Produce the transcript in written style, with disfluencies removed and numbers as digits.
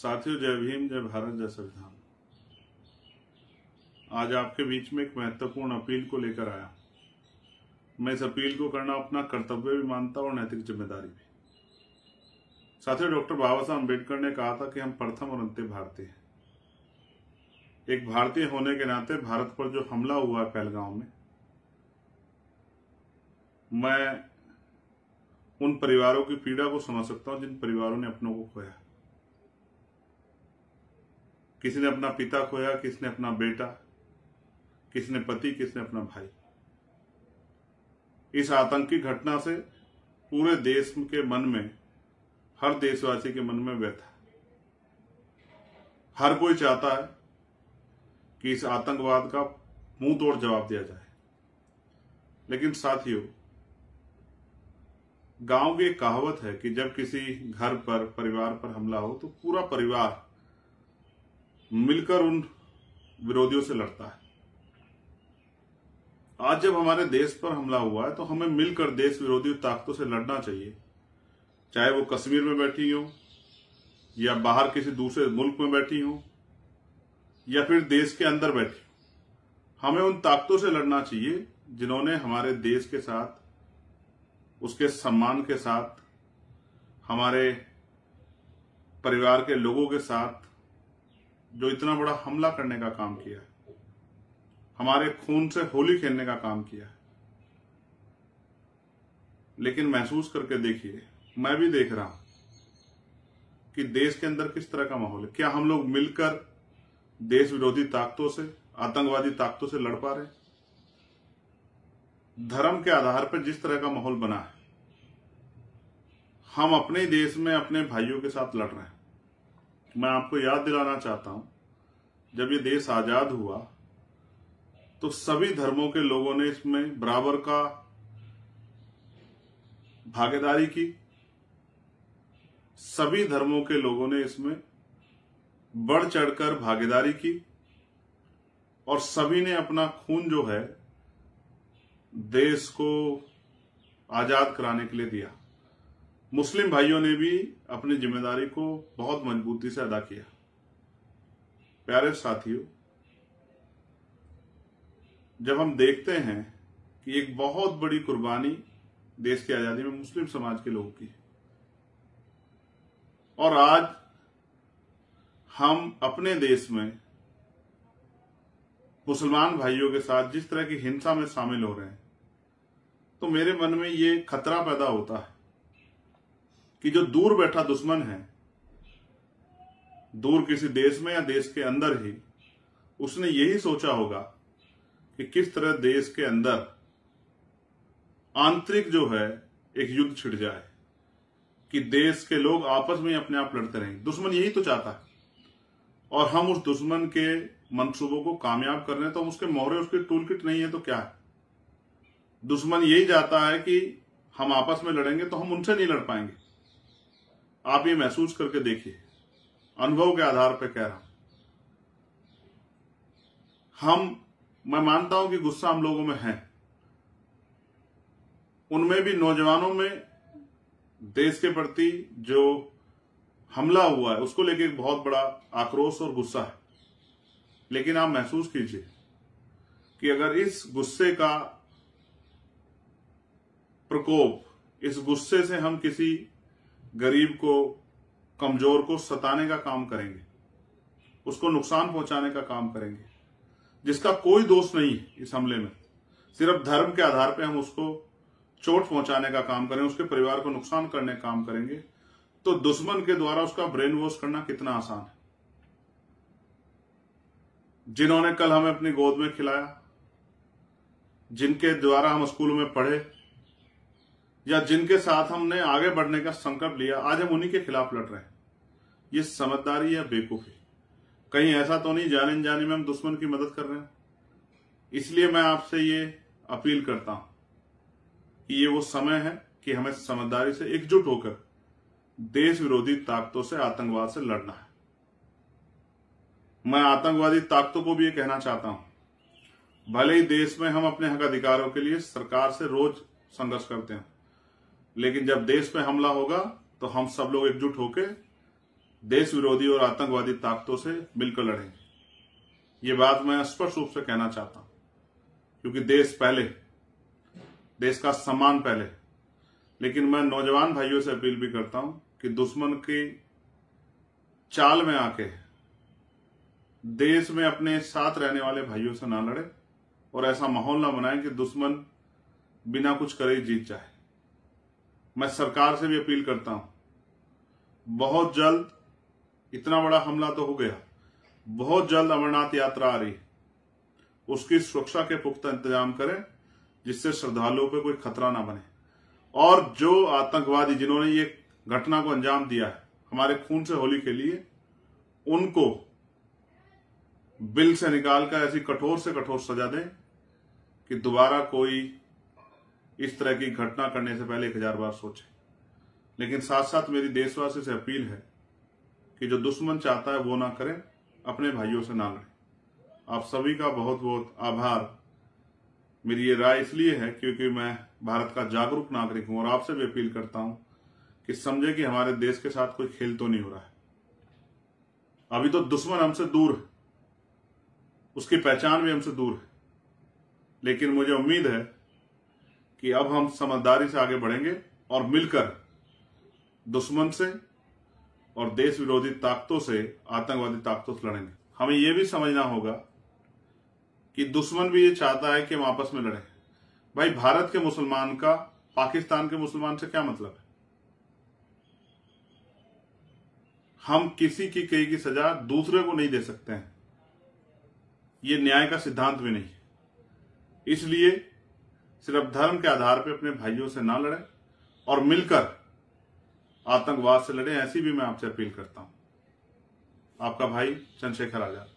साथियों, जय भीम, जय भारत, जय संविधान। आज आपके बीच में एक महत्वपूर्ण अपील को लेकर आया। मैं इस अपील को करना अपना कर्तव्य भी मानता हूं और नैतिक जिम्मेदारी भी। साथियों, डॉक्टर बाबा साहब अम्बेडकर ने कहा था कि हम प्रथम और अंतिम भारतीय हैं। एक भारतीय होने के नाते भारत पर जो हमला हुआ है पहलगांव में, मैं उन परिवारों की पीड़ा को समझ सकता हूं जिन परिवारों ने अपनों को खोया। किसी ने अपना पिता खोया, किसी ने अपना बेटा, किसी ने पति, किसी ने अपना भाई। इस आतंकी घटना से पूरे देश के मन में, हर देशवासी के मन में व्यथा। हर कोई चाहता है कि इस आतंकवाद का मुंह तोड़ जवाब दिया जाए। लेकिन साथियों, गांव की एक कहावत है कि जब किसी घर पर, परिवार पर हमला हो तो पूरा परिवार मिलकर उन विरोधियों से लड़ता है। आज जब हमारे देश पर हमला हुआ है तो हमें मिलकर देश विरोधी ताकतों से लड़ना चाहिए, चाहे वो कश्मीर में बैठी हो या बाहर किसी दूसरे मुल्क में बैठी हो या फिर देश के अंदर बैठी हो। हमें उन ताकतों से लड़ना चाहिए जिन्होंने हमारे देश के साथ, उसके सम्मान के साथ, हमारे परिवार के लोगों के साथ जो इतना बड़ा हमला करने का काम किया है, हमारे खून से होली खेलने का काम किया है। लेकिन महसूस करके देखिए, मैं भी देख रहा हूं कि देश के अंदर किस तरह का माहौल है। क्या हम लोग मिलकर देश विरोधी ताकतों से, आतंकवादी ताकतों से लड़ पा रहे हैं? धर्म के आधार पर जिस तरह का माहौल बना है, हम अपने देश में अपने भाइयों के साथ लड़ रहे हैं। मैं आपको याद दिलाना चाहता हूं, जब ये देश आजाद हुआ तो सभी धर्मों के लोगों ने इसमें बराबर का भागीदारी की। सभी धर्मों के लोगों ने इसमें बढ़ चढ़कर भागीदारी की और सभी ने अपना खून जो है देश को आजाद कराने के लिए दिया। मुस्लिम भाइयों ने भी अपनी जिम्मेदारी को बहुत मजबूती से अदा किया। प्यारे साथियों, जब हम देखते हैं कि एक बहुत बड़ी कुर्बानी देश की आजादी में मुस्लिम समाज के लोगों की है और आज हम अपने देश में मुसलमान भाइयों के साथ जिस तरह की हिंसा में शामिल हो रहे हैं, तो मेरे मन में ये खतरा पैदा होता है कि जो दूर बैठा दुश्मन है, दूर किसी देश में या देश के अंदर ही, उसने यही सोचा होगा कि किस तरह देश के अंदर आंतरिक जो है एक युद्ध छिड़ जाए, कि देश के लोग आपस में अपने आप लड़ते रहें। दुश्मन यही तो चाहता है और हम उस दुश्मन के मंसूबों को कामयाब कर रहे हैं। तो हम उसके मोहरे, उसकी टूल किट नहीं है तो क्या है? दुश्मन यही चाहता है कि हम आपस में लड़ेंगे तो हम उनसे नहीं लड़ पाएंगे। आप ये महसूस करके देखिए, अनुभव के आधार पर कह रहा हूं। मैं मानता हूं कि गुस्सा हम लोगों में है, उनमें भी नौजवानों में देश के प्रति जो हमला हुआ है उसको लेके एक बहुत बड़ा आक्रोश और गुस्सा है। लेकिन आप महसूस कीजिए कि अगर इस गुस्से का प्रकोप, इस गुस्से से हम किसी गरीब को, कमजोर को सताने का काम करेंगे, उसको नुकसान पहुंचाने का काम करेंगे, जिसका कोई दोष नहीं है इस हमले में, सिर्फ धर्म के आधार पर हम उसको चोट पहुंचाने का काम करेंगे, उसके परिवार को नुकसान करने का काम करेंगे, तो दुश्मन के द्वारा उसका ब्रेन वॉश करना कितना आसान है। जिन्होंने कल हमें अपनी गोद में खिलाया, जिनके द्वारा हम स्कूलों में पढ़े या जिनके साथ हमने आगे बढ़ने का संकल्प लिया, आज हम उन्हीं के खिलाफ लड़ रहे हैं। ये समझदारी या बेवकूफी? कहीं ऐसा तो नहीं जाने अनजाने में हम दुश्मन की मदद कर रहे हैं? इसलिए मैं आपसे ये अपील करता हूं कि ये वो समय है कि हमें समझदारी से एकजुट होकर देश विरोधी ताकतों से, आतंकवाद से लड़ना है। मैं आतंकवादी ताकतों को भी ये कहना चाहता हूं, भले ही देश में हम अपने हक अधिकारों के लिए सरकार से रोज संघर्ष करते हैं, लेकिन जब देश पे हमला होगा तो हम सब लोग एकजुट होकर देश विरोधी और आतंकवादी ताकतों से मिलकर लड़ेंगे। ये बात मैं स्पष्ट रूप से कहना चाहता हूं, क्योंकि देश पहले, देश का सम्मान पहले। लेकिन मैं नौजवान भाइयों से अपील भी करता हूं कि दुश्मन की चाल में आके देश में अपने साथ रहने वाले भाइयों से ना लड़े और ऐसा माहौल ना बनाए कि दुश्मन बिना कुछ करे ही जीत जाए। मैं सरकार से भी अपील करता हूं, बहुत जल्द, इतना बड़ा हमला तो हो गया, बहुत जल्द अमरनाथ यात्रा आ रही, उसकी सुरक्षा के पुख्ता इंतजाम करें जिससे श्रद्धालुओं पे कोई खतरा ना बने। और जो आतंकवादी जिन्होंने ये घटना को अंजाम दिया है, हमारे खून से होली के लिए, उनको बिल से निकालकर ऐसी कठोर से कठोर सजा दें कि दोबारा कोई इस तरह की घटना करने से पहले 1000 बार सोचे। लेकिन साथ साथ मेरी देशवासी से अपील है कि जो दुश्मन चाहता है वो ना करें, अपने भाइयों से ना लड़ें। आप सभी का बहुत बहुत आभार। मेरी ये राय इसलिए है क्योंकि मैं भारत का जागरूक नागरिक हूं और आपसे भी अपील करता हूं कि समझे कि हमारे देश के साथ कोई खेल तो नहीं हो रहा है। अभी तो दुश्मन हमसे दूर है, उसकी पहचान भी हमसे दूर है, लेकिन मुझे उम्मीद है कि अब हम समझदारी से आगे बढ़ेंगे और मिलकर दुश्मन से और देश विरोधी ताकतों से, आतंकवादी ताकतों से लड़ेंगे। हमें यह भी समझना होगा कि दुश्मन भी ये चाहता है कि हम आपस में लड़ें। भाई, भारत के मुसलमान का पाकिस्तान के मुसलमान से क्या मतलब है? हम किसी की कई की सजा दूसरे को नहीं दे सकते हैं, ये न्याय का सिद्धांत भी नहीं है। इसलिए सिर्फ धर्म के आधार पर अपने भाइयों से ना लड़ें और मिलकर आतंकवाद से लड़ें, ऐसी भी मैं आपसे अपील करता हूं। आपका भाई चंद्रशेखर आजाद।